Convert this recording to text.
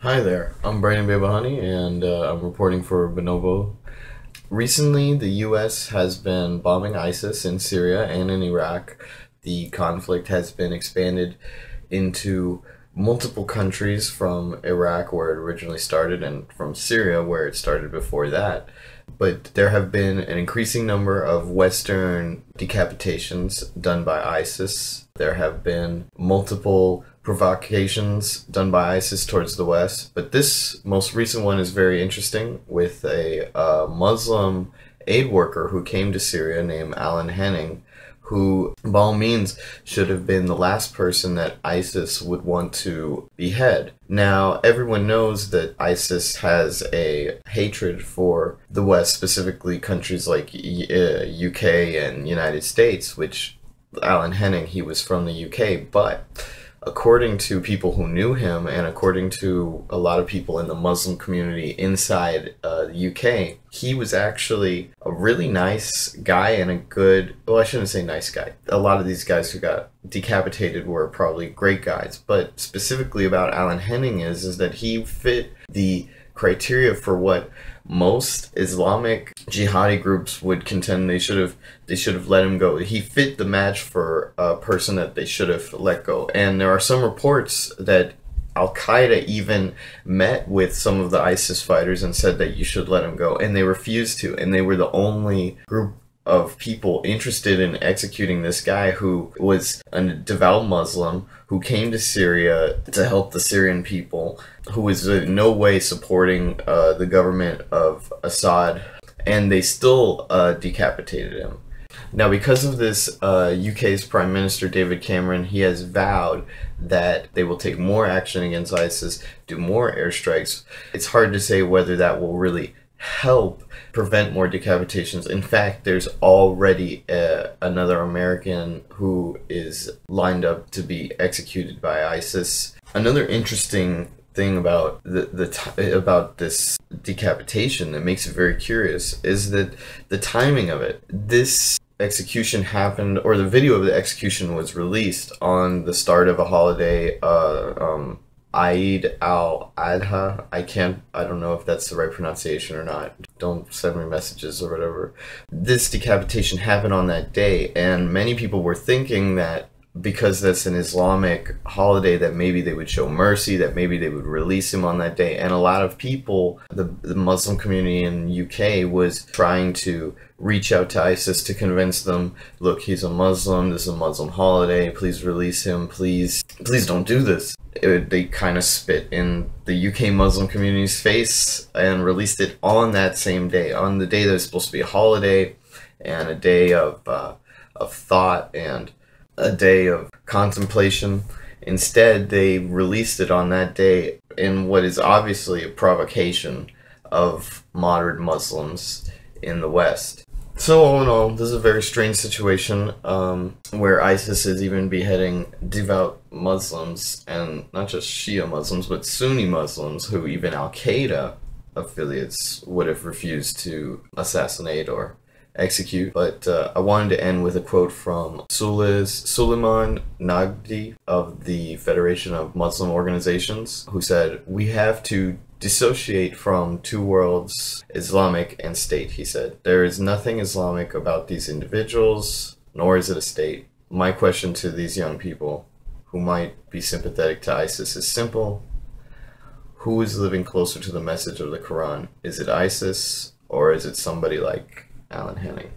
Hi there, I'm Brandon Babahani, and I'm reporting for Bonobo. Recently, the U.S. has been bombing ISIS in Syria and in Iraq. The conflict has been expanded into multiple countries from Iraq, where it originally started, and from Syria, where it started before that. But there have been an increasing number of Western decapitations done by ISIS. There have been multiple provocations done by ISIS towards the West. But this most recent one is very interesting, with a Muslim aid worker who came to Syria named Alan Henning, who, by all means, should have been the last person that ISIS would want to behead. Now, everyone knows that ISIS has a hatred for the West, specifically countries like UK and United States, which Alan Henning, he was from the UK, but according to people who knew him and according to a lot of people in the Muslim community inside the UK, he was actually a really nice guy and a good, well, I shouldn't say nice guy. A lot of these guys who got decapitated were probably great guys, but specifically about Alan Henning is that he fit the criteria for what most Islamic jihadi groups would contend they should have let him go. He fit the match for a person that they should have let go. And there are some reports that Al-Qaeda even met with some of the ISIS fighters and said that you should let him go, and they refused to, and they were the only group of people interested in executing this guy who was a devout Muslim who came to Syria to help the Syrian people, who was in no way supporting the government of Assad, and they still decapitated him. Now, because of this, UK's Prime Minister David Cameron, he has vowed that they will take more action against ISIS, do more airstrikes. It's hard to say whether that will really help prevent more decapitations. In fact, there's already another American who is lined up to be executed by ISIS. Another interesting thing about about this decapitation that makes it very curious is that the timing of it. This execution happened, or the video of the execution was released on the start of a holiday, Eid al-Adha. I don't know if that's the right pronunciation or not. Don't send me messages or whatever. This decapitation happened on that day, and many people were thinking that because that's an Islamic holiday, that maybe they would show mercy, that maybe they would release him on that day. And a lot of people, the Muslim community in UK, was trying to reach out to ISIS to convince them, look, he's a Muslim, this is a Muslim holiday, please release him, please don't do this. They kind of spit in the UK Muslim community's face and released it on that same day, on the day that was supposed to be a holiday and a day of thought and a day of contemplation. Instead, they released it on that day in what is obviously a provocation of moderate Muslims in the West. So all in all, this is a very strange situation where ISIS is even beheading devout Muslims, and not just Shia Muslims, but Sunni Muslims who even Al-Qaeda affiliates would have refused to assassinate or execute. But I wanted to end with a quote from Suleiman Nagdi of the Federation of Muslim Organizations, who said, "We have to dissociate from two worlds, Islamic and state," he said. "There is nothing Islamic about these individuals, nor is it a state. My question to these young people who might be sympathetic to ISIS is simple. Who is living closer to the message of the Quran? Is it ISIS, or is it somebody like Alan Henning?"